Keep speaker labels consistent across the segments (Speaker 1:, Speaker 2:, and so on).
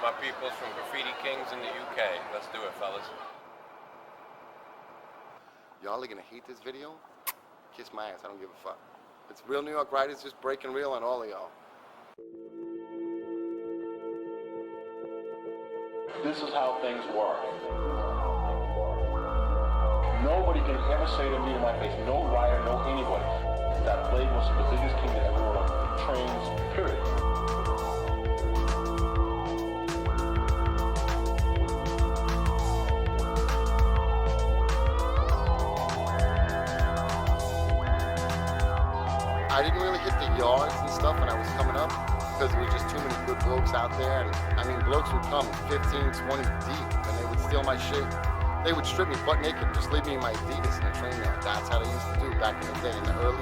Speaker 1: My people's from Graffiti Kings in the UK. Let's do it, fellas.
Speaker 2: Y'all are gonna hate this video? Kiss my ass, I don't give a fuck. It's real New York writers just breaking real on all of y'all.
Speaker 3: This is how things work. Nobody can ever say to me in my face, no writer, no anybody, that Blade was the biggest king that ever trains, period.
Speaker 2: I didn't really hit the yards and stuff when I was coming up because there was just too many good blokes out there. And I mean, blokes would come 15, 20 deep and they would steal my shit. They would strip me butt naked, just leave me in my Adidas in the train yard. That's how they used to do back in the day, in the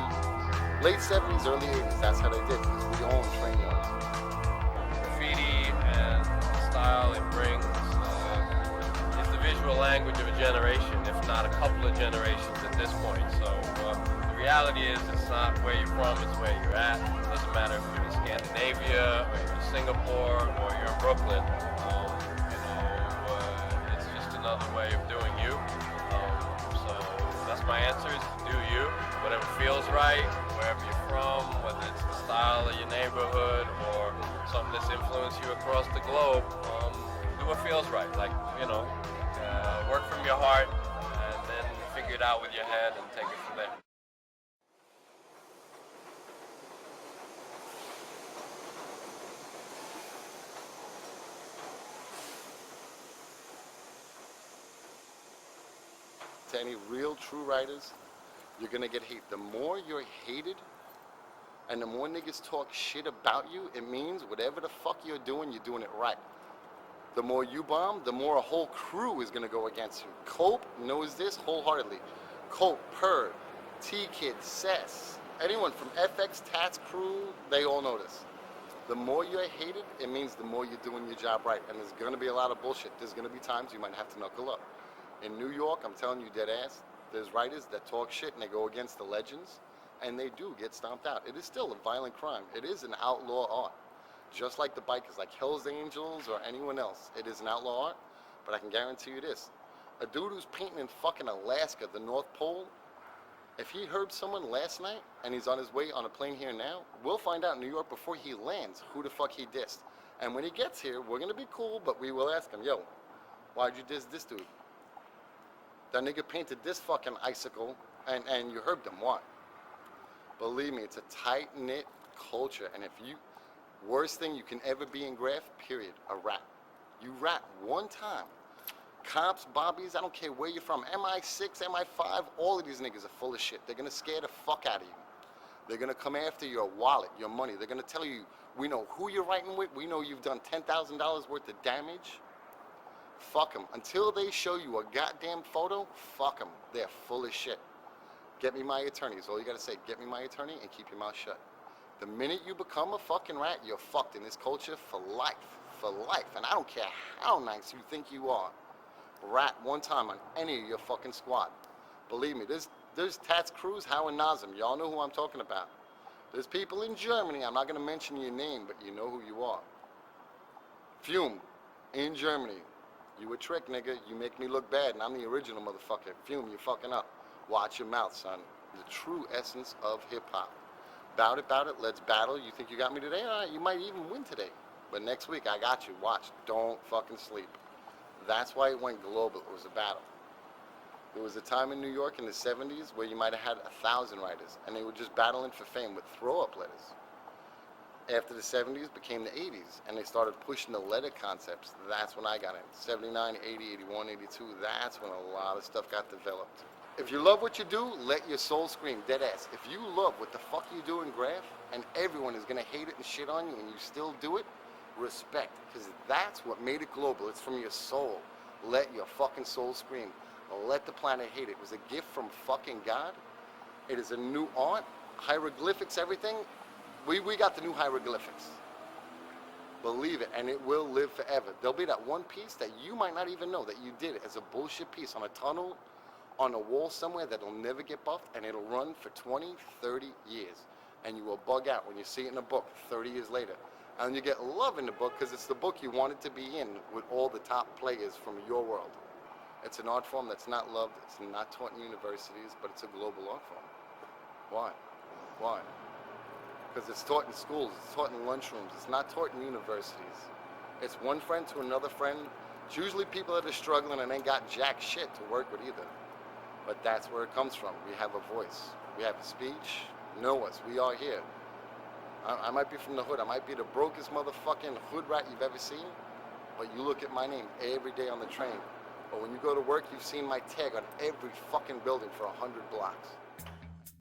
Speaker 2: late 70s, early 80s. That's how they did, because we owned train yards.
Speaker 1: Graffiti and the style it brings is the visual language of a generation, if not a couple of generations at this point. So the reality is it's not where you're from, it's where you're at. It doesn't matter if you're in Scandinavia, or you're in Singapore, or you're in Brooklyn. It's just another way of doing you. So that's my answer, is do you. Whatever feels right, wherever you're from, whether it's the style of your neighborhood or something that's influenced you across the globe, do what feels right. Like, work from your heart and then figure it out with your head and take it from there.
Speaker 2: To any real true writers, you're gonna get hate. The more you're hated and the more niggas talk shit about you, it means whatever the fuck you're doing it right. The more you bomb, the more a whole crew is gonna go against you. Cope knows this wholeheartedly. Cope, Purr, T-Kid, Cess, anyone from FX, Tats crew, they all know this. The more you're hated, it means the more you're doing your job right. And there's gonna be a lot of bullshit. There's gonna be times you might have to knuckle up. In New York, I'm telling you dead ass, there's writers that talk shit and they go against the legends, and they do get stomped out. It is still a violent crime. It is an outlaw art. Just like the bikers, like Hell's Angels or anyone else. It is an outlaw art, but I can guarantee you this. A dude who's painting in fucking Alaska, the North Pole, if he heard someone last night and he's on his way on a plane here now, we'll find out in New York before he lands who the fuck he dissed. And when he gets here, we're gonna be cool, but we will ask him, yo, why'd you diss this dude? That nigga painted this fucking icicle and you heard them, why? Believe me, it's a tight-knit culture, and if you, worst thing you can ever be in graph, period, a rat. You rat one time. Cops, bobbies, I don't care where you're from, MI6, MI5, all of these niggas are full of shit. They're gonna scare the fuck out of you. They're gonna come after your wallet, your money. They're gonna tell you, we know who you're writing with, we know you've done $10,000 worth of damage. Fuck them. Until they show you a goddamn photo, fuck them. They're full of shit. Get me my attorney is all you gotta say. Get me my attorney and keep your mouth shut. The minute you become a fucking rat, you're fucked in this culture for life. For life. And I don't care how nice you think you are. Rat one time on any of your fucking squad. Believe me, there's Tats crews, How and Nazem. Y'all know who I'm talking about. There's people in Germany, I'm not gonna mention your name, but you know who you are. Fume, in Germany. You a trick, nigga. You make me look bad, and I'm the original motherfucker. Fume, you fucking up. Watch your mouth, son. The true essence of hip-hop. Bout it, let's battle. You think you got me today? All right, you might even win today. But next week, I got you. Watch. Don't fucking sleep. That's why it went global. It was a battle. There was a time in New York in the 70s where you might have had 1,000 writers, and they were just battling for fame with throw-up letters. After the 70s became the 80s, and they started pushing the letter concepts. That's when I got in. 79, 80, 81, 82, that's when a lot of stuff got developed. If you love what you do, let your soul scream, dead ass. If you love what the fuck you do in graph, and everyone is gonna hate it and shit on you, and you still do it, respect, because that's what made it global. It's from your soul. Let your fucking soul scream. Let the planet hate it. It was a gift from fucking God. It is a new art, hieroglyphics, everything. We got the new hieroglyphics. Believe it, and it will live forever. There'll be that one piece that you might not even know that you did it as a bullshit piece on a tunnel, on a wall somewhere that'll never get buffed, and it'll run for 20, 30 years. And you will bug out when you see it in a book 30 years later. And you get love in the book because it's the book you wanted to be in with all the top players from your world. It's an art form that's not loved, it's not taught in universities, but it's a global art form. Why? Why? Because it's taught in schools, it's taught in lunchrooms, it's not taught in universities. It's one friend to another friend. It's usually people that are struggling and ain't got jack shit to work with either. But that's where it comes from. We have a voice. We have a speech. Know us. We are here. I might be from the hood. I might be the brokest motherfucking hood rat you've ever seen. But you look at my name every day on the train. But when you go to work, you've seen my tag on every fucking building for 100 blocks.